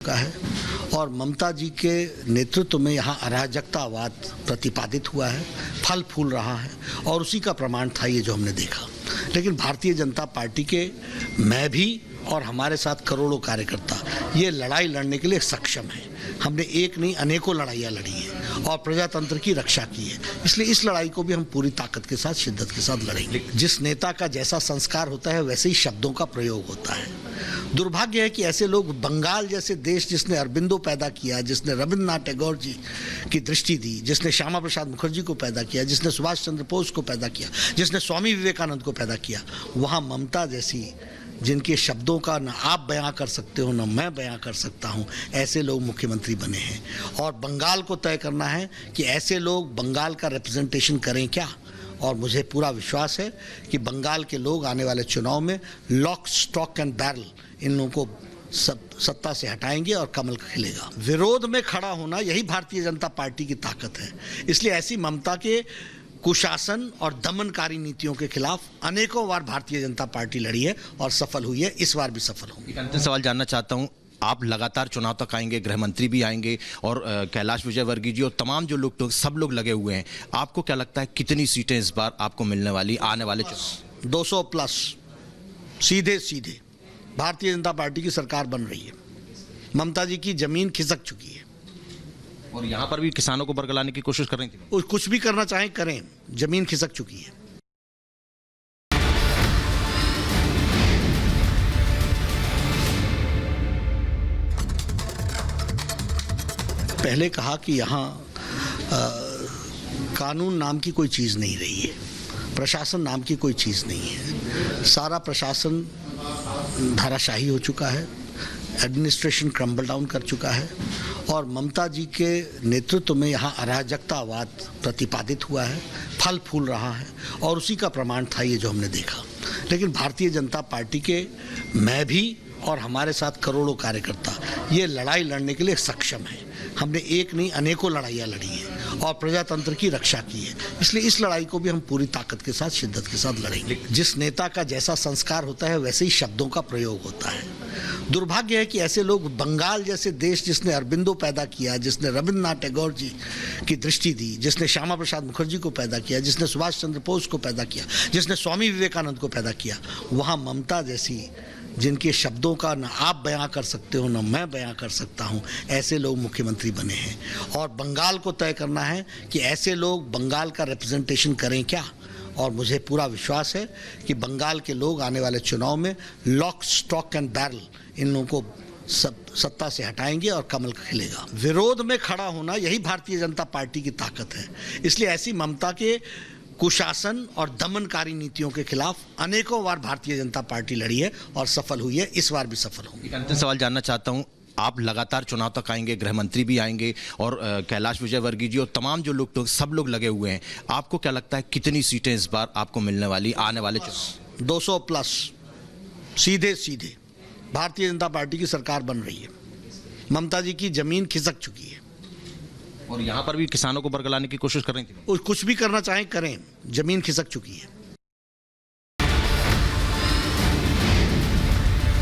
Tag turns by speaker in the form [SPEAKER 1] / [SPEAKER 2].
[SPEAKER 1] का है और ममता जी के नेतृत्व में यहाँ अराजकतावाद प्रतिपादित हुआ है, फल फूल रहा है और उसी का प्रमाण था ये जो हमने देखा। लेकिन भारतीय जनता पार्टी के मैं भी और हमारे साथ करोड़ों कार्यकर्ता ये लड़ाई लड़ने के लिए सक्षम हैं। हमने एक नहीं अनेकों लड़ाइयाँ लड़ी हैं और प्रजातंत्र की रक्षा की है। इसलिए इस लड़ाई को भी हम पूरी ताकत के साथ, शिद्दत के साथ लड़ेंगे। जिस नेता का जैसा संस्कार होता है वैसे ही शब्दों का प्रयोग होता है। दुर्भाग्य है कि ऐसे लोग बंगाल जैसे देश, जिसने अरबिंदो पैदा किया, जिसने रविंद्रनाथ टैगोर जी की दृष्टि दी, जिसने श्यामा प्रसाद मुखर्जी को पैदा किया, जिसने सुभाष चंद्र बोस को पैदा किया, जिसने स्वामी विवेकानंद को पैदा किया, वहाँ ममता जैसी, जिनके शब्दों का न आप बयां कर सकते हो न मैं बयां कर सकता हूं, ऐसे लोग मुख्यमंत्री बने हैं। और बंगाल को तय करना है कि ऐसे लोग बंगाल का रिप्रेजेंटेशन करें क्या। और मुझे पूरा विश्वास है कि बंगाल के लोग आने वाले चुनाव में लॉक स्टॉक एंड बैरल इन लोगों को सत्ता से हटाएंगे और कमल खिलेगा। विरोध में खड़ा होना यही भारतीय जनता पार्टी की ताकत है। इसलिए ऐसी ममता के कुशासन और दमनकारी नीतियों के खिलाफ अनेकों बार भारतीय जनता पार्टी लड़ी है और सफल हुई है, इस बार भी सफल होगी।
[SPEAKER 2] अंतिम सवाल जानना चाहता हूं, आप लगातार चुनाव तक आएंगे, गृह मंत्री भी आएंगे और कैलाश विजयवर्गीय जी और तमाम जो लोग सब लोग लगे हुए हैं, आपको क्या लगता है कितनी सीटें इस बार आपको मिलने वाली आने वाले चुनाव?
[SPEAKER 1] 200 प्लस सीधे सीधे भारतीय जनता पार्टी की सरकार बन रही है। ममता जी की जमीन खिसक चुकी है
[SPEAKER 2] और यहाँ पर भी किसानों को बरगलाने की कोशिश कर रही थी।
[SPEAKER 1] कुछ भी करना चाहें करें, जमीन खिसक चुकी है। पहले कहा कि यहाँ कानून नाम की कोई चीज़ नहीं रही है, प्रशासन नाम की कोई चीज़ नहीं है। सारा प्रशासन धाराशाही हो चुका है, एडमिनिस्ट्रेशन क्रम्बल डाउन कर चुका है और ममता जी के नेतृत्व में यहाँ अराजकतावाद प्रतिपादित हुआ है, फल फूल रहा है और उसी का प्रमाण था ये जो हमने देखा। लेकिन भारतीय जनता पार्टी के मैं भी और हमारे साथ करोड़ों कार्यकर्ता ये लड़ाई लड़ने के लिए सक्षम हैं। हमने एक नहीं अनेकों लड़ाइयाँ लड़ी हैं और प्रजातंत्र की रक्षा की है। इसलिए इस लड़ाई को भी हम पूरी ताकत के साथ, शिद्दत के साथ लड़ेंगे। जिस नेता का जैसा संस्कार होता है वैसे ही शब्दों का प्रयोग होता है। दुर्भाग्य है कि ऐसे लोग बंगाल जैसे देश, जिसने अरबिंदो पैदा किया, जिसने रविंद्रनाथ टैगोर जी की दृष्टि दी, जिसने श्यामा प्रसाद मुखर्जी को पैदा किया, जिसने सुभाष चंद्र बोस को पैदा किया, जिसने स्वामी विवेकानंद को पैदा किया, वहाँ ममता जैसी, जिनके शब्दों का न आप बयां कर सकते हो न मैं बयां कर सकता हूं, ऐसे लोग मुख्यमंत्री बने हैं। और बंगाल को तय करना है कि ऐसे लोग बंगाल का रिप्रेजेंटेशन करें क्या। और मुझे पूरा विश्वास है कि बंगाल के लोग आने वाले चुनाव में लॉक स्टॉक एंड बैरल इन लोगों को सत्ता से हटाएंगे और कमल खिलेगा। विरोध में खड़ा होना यही भारतीय जनता पार्टी की ताकत है। इसलिए ऐसी ममता के कुशासन और दमनकारी नीतियों के खिलाफ अनेकों बार भारतीय जनता पार्टी लड़ी है और सफल हुई है, इस बार भी सफल होगी।
[SPEAKER 2] अंतिम सवाल जानना चाहता हूं, आप लगातार चुनाव तक आएंगे, गृह मंत्री भी आएंगे और कैलाश विजयवर्गीय जी और तमाम जो लोग सब लोग लगे हुए हैं, आपको क्या लगता है कितनी सीटें इस बार आपको मिलने वाली आने वाले चुनाव?
[SPEAKER 1] 200 प्लस सीधे सीधे भारतीय जनता पार्टी की सरकार बन रही है। ममता जी की जमीन खिसक चुकी है
[SPEAKER 2] और यहाँ पर भी किसानों को बरगलाने की कोशिश कर रही थी।
[SPEAKER 1] कुछ भी करना चाहें करें, जमीन खिसक चुकी है।